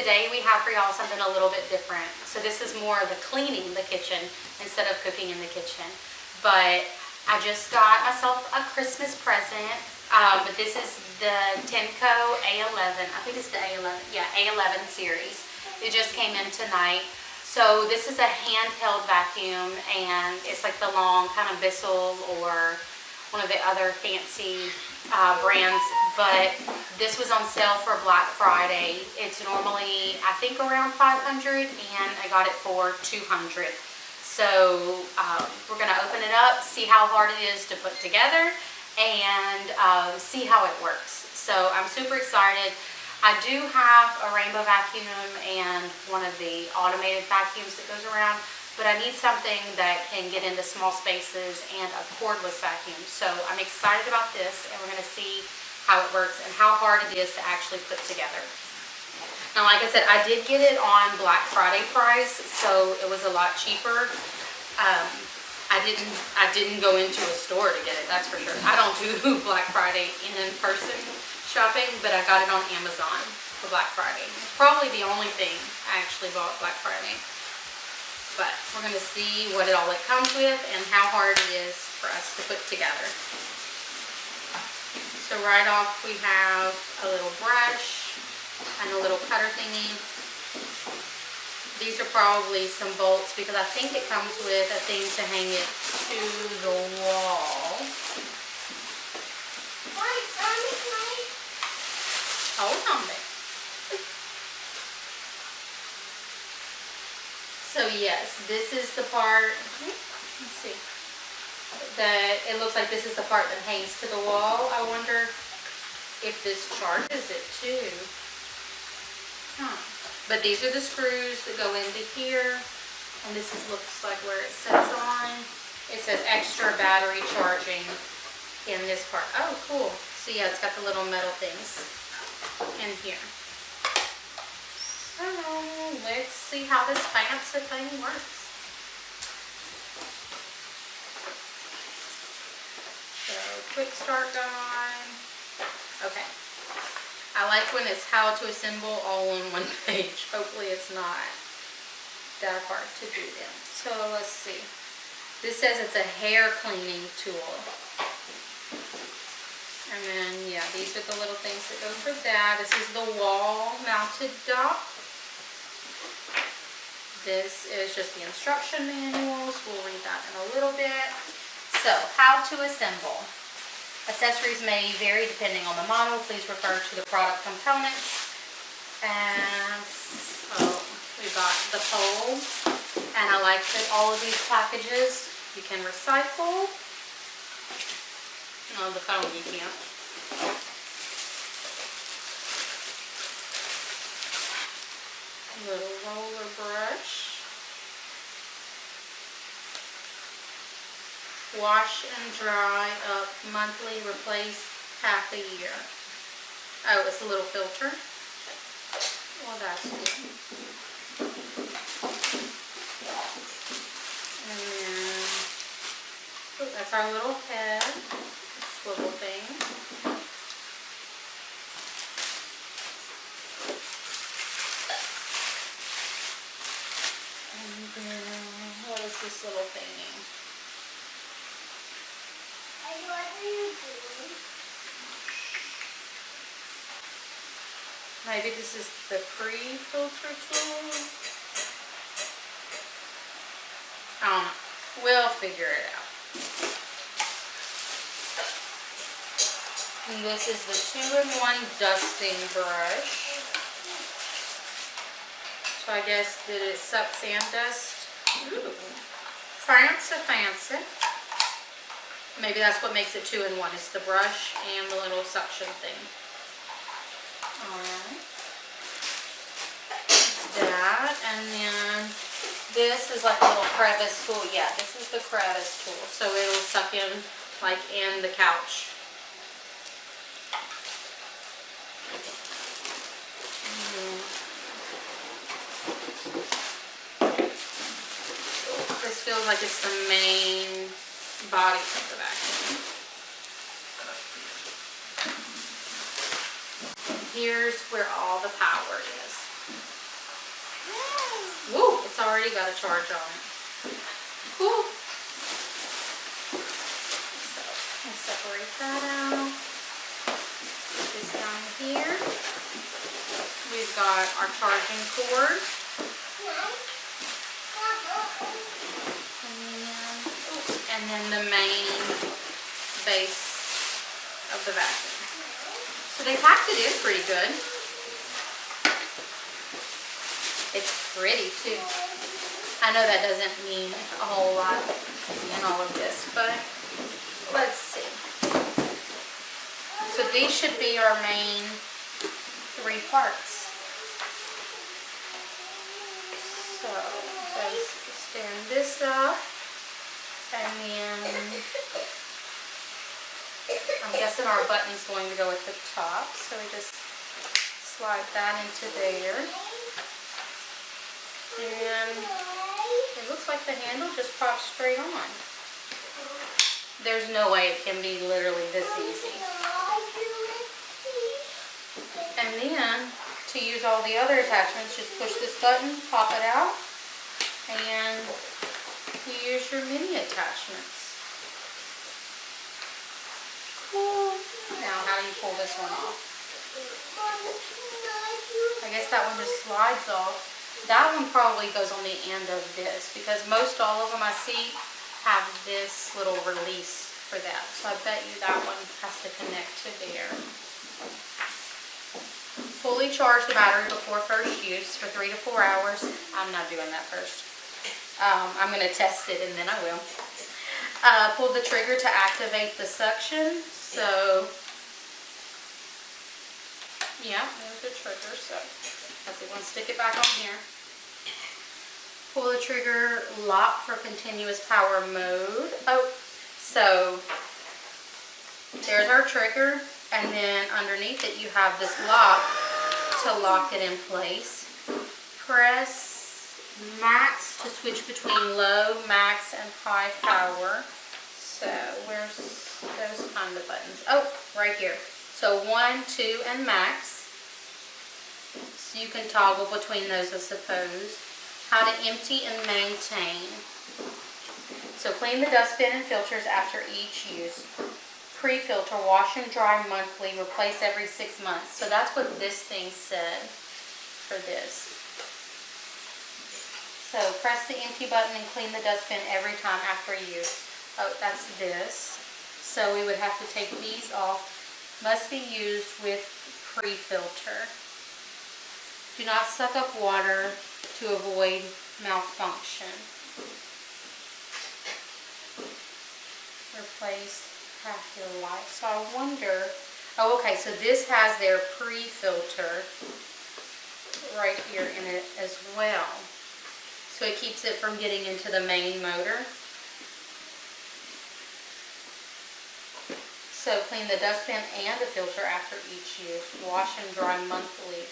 today we have for y'all something a little bit different. So this is more of the cleaning the kitchen instead of cooking in the kitchen. But I just got myself a Christmas present. But this is the Tineco A11. I think it's the A11. Yeah, A11 series. It just came in tonight. So this is a handheld vacuum, and it's like the long kind of Bissell or one of the other fancy brands, but this was on sale for Black Friday. It's normally, I think, around $500, and I got it for $200. So we're gonna open it up, see how hard it is to put together, and see how it works. So I'm super excited. I do have a rainbow vacuum and one of the automated vacuums that goes around, but I need something that can get into small spaces and a cordless vacuum. So I'm excited about this, and we're going to see how it works and how hard it is to actually put together. Now, like I said, I did get it on Black Friday price, so it was a lot cheaper. I didn't go into a store to get it, that's for sure. I don't do Black Friday in person shopping, but I got it on Amazon for Black Friday. It's probably the only thing I actually bought Black Friday. But we're going to see what it comes with and how hard it is for us to put together. So right off we have a little brush and a little cutter thingy. These are probably some bolts because I think it comes with a thing to hang it to the wall. Hold on there. So yes, this is the part, let's see, that it looks like this is the part that hangs to the wall. I wonder if this charges it too. But these are the screws that go into here, and this looks like where it sits on. It says extra battery charging in this part. Oh, cool. So yeah, it's got the little metal things in here. So let's see how this fancy thing works. So quick start going. Okay. I like when it's how to assemble all on one page. Hopefully it's not that hard to do then. So let's see. This says it's a hair cleaning tool. And then, yeah, these are the little things that go for that. This is the wall-mounted dock. This is just the instruction manuals. We'll read that in a little bit. So, how to assemble. Accessories may vary depending on the model. Please refer to the product components. And so, we got the pole. And I like that all of these packages you can recycle. No, the phone you can't. Little roller brush. Wash and dry up monthly, replace half a year. Oh, it's a little filter. Well, that's good. And then, oh, that's our little head. Swivel thing. And then, what is this little thingy? What are you doing? Maybe this is the pre-filter tool. I don't know. We'll figure it out. And this is the 2-in-1 dusting brush. So I guess that it sucks sand dust. Ooh. Fancy. Maybe that's what makes it 2-in-1. It's the brush and the little suction thing. Alright. That, and then this is like a little crevice tool. Yeah, this is the crevice tool. So it'll suck in like in the couch. This feels like it's the main body of the vacuum. And here's where all the power is. already got a charge on it. Cool. So, I'll separate that out. Put this down here. We've got our charging cord. And then the main base of the vacuum. So they packed it in pretty good. It's pretty too. I know that doesn't mean a whole lot in all of this, but let's see. So these should be our main 3 parts. So let's stand this up, and then I'm guessing our button's going to go at the top, so we just slide that into there. And it looks like the handle just pops straight on. There's no way it can be literally this easy. And then, to use all the other attachments, just push this button, pop it out, and you use your mini attachments. Cool. Now, how do you pull this one off? I guess that one just slides off. That one probably goes on the end of this, because most all of them I see have this little release for that. So I bet you that one has to connect to there. Fully charge the battery before first use for 3 to 4 hours. I'm not doing that first. I'm going to test it and then I will. Pull the trigger to activate the suction. So, yeah, there's the trigger. So, let's see, we'll stick it back on here. Pull the trigger, lock for continuous power mode. Oh, so there's our trigger, and then underneath it you have this lock to lock it in place. Press max to switch between low, max, and high power. So where's those kind of buttons? Oh, right here. So 1, 2, and max. So you can toggle between those, I suppose. How to empty and maintain. So clean the dustbin and filters after each use. Pre-filter, wash and dry monthly, replace every 6 months. So that's what this thing said for this. So press the empty button and clean the dustbin every time after use. Oh, that's this. So we would have to take these off. Must be used with pre-filter. Do not suck up water to avoid malfunction. Replace half your life. So I wonder, oh okay, so this has their pre-filter right here in it as well. So it keeps it from getting into the main motor. So clean the dustbin and the filter after each use. Wash and dry monthly.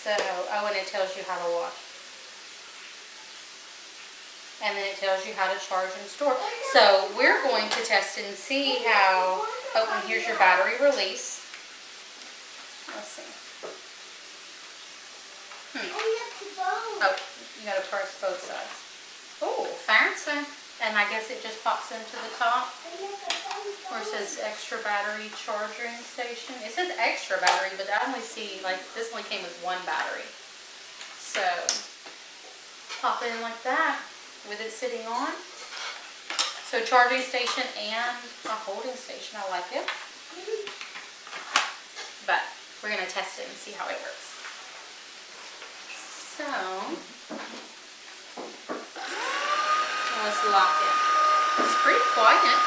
So, oh, and it tells you how to wash. And then it tells you how to charge and store. So we're going to test it and see how, oh, and here's your battery release. Let's see. Oh, you gotta press both sides. Oh, fancy. And I guess it just pops into the top where it says extra battery charging station. It says extra battery, but I only see, like, this one came with 1 battery. So, pop it in like that with it sitting on. So, charging station and a holding station. I like it. But, we're going to test it and see how it works. So, let's lock it. It's pretty quiet.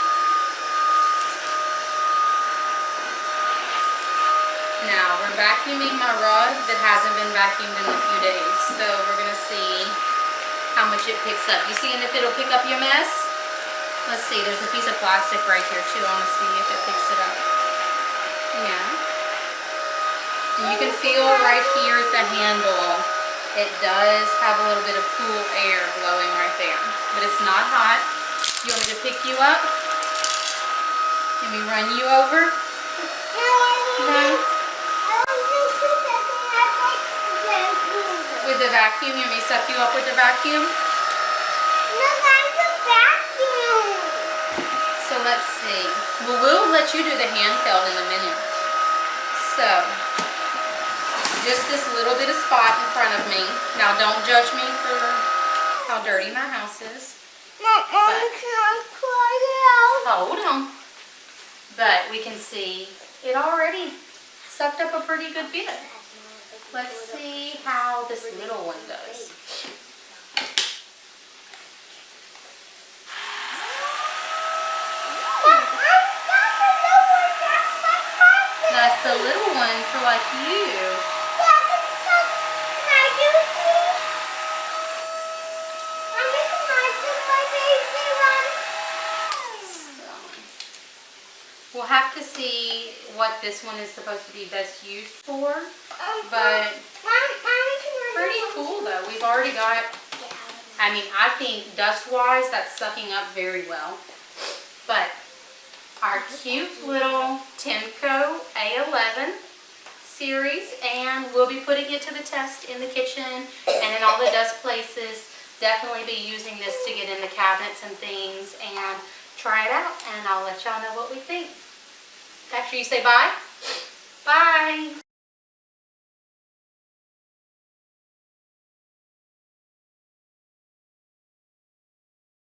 Now, we're vacuuming my rug that hasn't been vacuumed in a few days. So, we're going to see how much it picks up. You seeing if it'll pick up your mess? Let's see, there's a piece of plastic right here too. I want to see if it picks it up. Yeah. And you can feel right here at the handle, it does have a little bit of cool air blowing right there. But it's not hot. You want me to pick you up? Let me run you over? No. With the vacuum? You want me to suck you up with the vacuum? No, that's a vacuum. So let's see. Well, we'll let you do the handheld in a minute. So, just this little bit of spot in front of me. Now, don't judge me for how dirty my house is. Mom, can I cry it out? Hold on. But we can see it already sucked up a pretty good bit. Let's see how this little one does. That's the little one for like you. We'll have to see what this one is supposed to be best used for, but pretty cool though. We've already got, I mean, I think dust-wise that's sucking up very well, but our cute little Tineco A11 series, and we'll be putting it to the test in the kitchen and in all the dust places. Definitely be using this to get in the cabinets and things and try it out, and I'll let y'all know what we think. After you say bye. Bye.